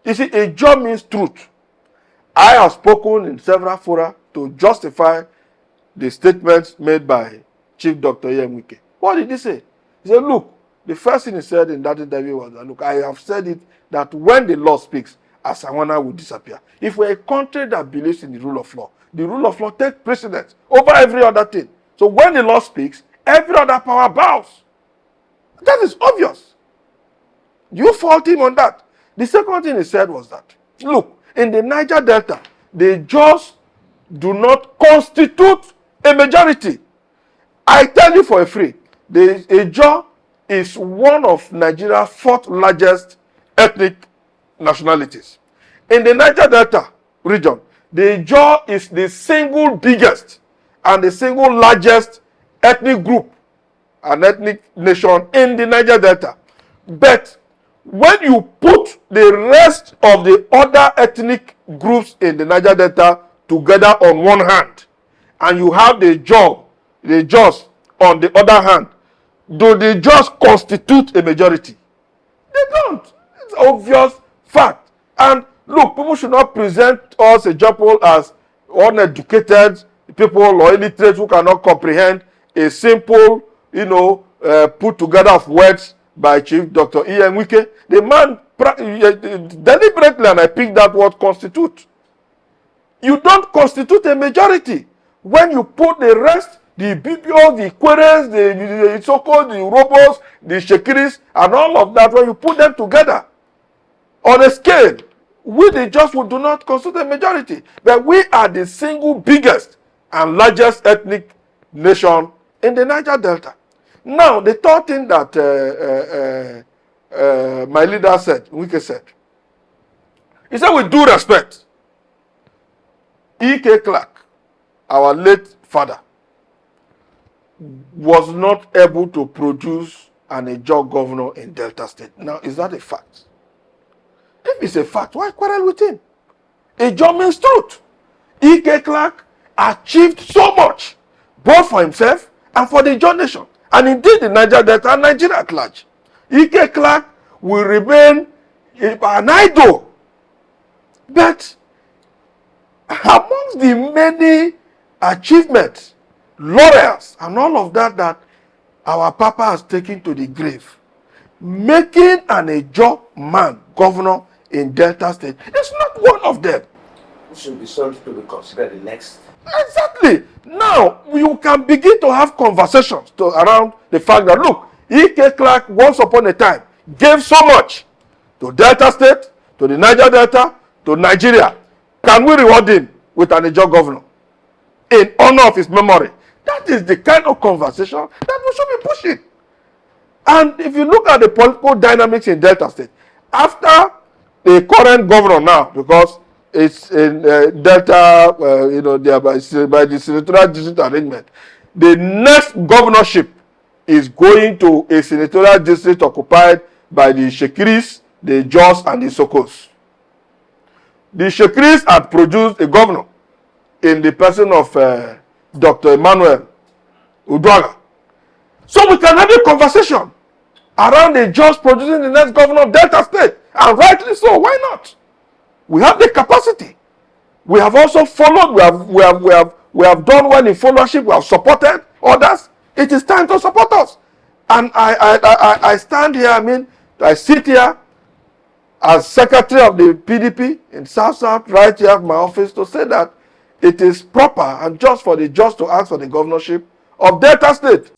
You see, a job means truth. I have spoken in several fora to justify the statements made by Chief Dr. Wike. What did he say? He said, look, the first thing he said in that interview was that, look, I have said it that when the law speaks, Asawana will disappear. If we're a country that believes in the rule of law takes precedence over every other thing. So when the law speaks, every other power bows. That is obvious. You fault him on that. The second thing he said was that, look, in the Niger-Delta, the Ijaws do not constitute a majority. I tell you for a free, the Ijaw is one of Nigeria's fourth largest ethnic nationalities. In the Niger-Delta region, the Ijaw is the single biggest and the single largest ethnic group, an ethnic nation in the Niger-Delta. But when you put the rest of the other ethnic groups in the Niger-Delta together on one hand, and you have the Ijaws on the other hand, do the Ijaws constitute a majority? They don't. It's an obvious fact. And look, people should not present us a people as uneducated people or illiterate who cannot comprehend a simple, put together of words by Chief Dr. Wike. The man deliberately, and I picked that word, constitute. You don't constitute a majority when you put the rest, the BBO, the Queres, the Isoko, the Robos, the Shekiris, and all of that, when you put them together on a scale, we the just do not constitute a majority. But we are the single biggest and largest ethnic nation in the Niger-Delta. Now, the third thing that my leader said, Wike said, he said, with due respect, E.K. Clark, our late father, was not able to produce an Ijaw governor in Delta State. Now, is that a fact? If it's a fact, why quarrel with him? Ijaw means truth. E.K. Clark achieved so much, both for himself and for the Ijaw nation, and indeed the Niger-Delta and Nigeria at large. E.K. Clark will remain an idol. But amongst the many achievements, laurels, and all of that that our Papa has taken to the grave, making an Ijaw man governor in Delta State is not one of them. It should be something to be considered the next. Exactly. Now, you can begin to have conversations around the fact that, look, E.K. Clark once upon a time gave so much to Delta State, to the Niger-Delta, to Nigeria. Can we reward him with an Ijaw governor in honor of his memory? That is the kind of conversation that we should be pushing. And if you look at the political dynamics in Delta State, after the current governor now, because it's in Delta, by the senatorial district arrangement, the next governorship is going to a senatorial district occupied by the Shekiris, the Ijaws, and the Sokos. The Shekiris had produced a governor in the person of Dr. Emmanuel Uduaghan. So we can have a conversation around the Ijaws producing the next governor of Delta State. And rightly so, why not? We have the capacity. We have also followed, we have done well in followership, we have supported others. It is time to support us. And I stand here, I sit here as secretary of the PDP in South, right here at my office, to say that it is proper and just for the Ijaws to ask for the governorship of Delta State.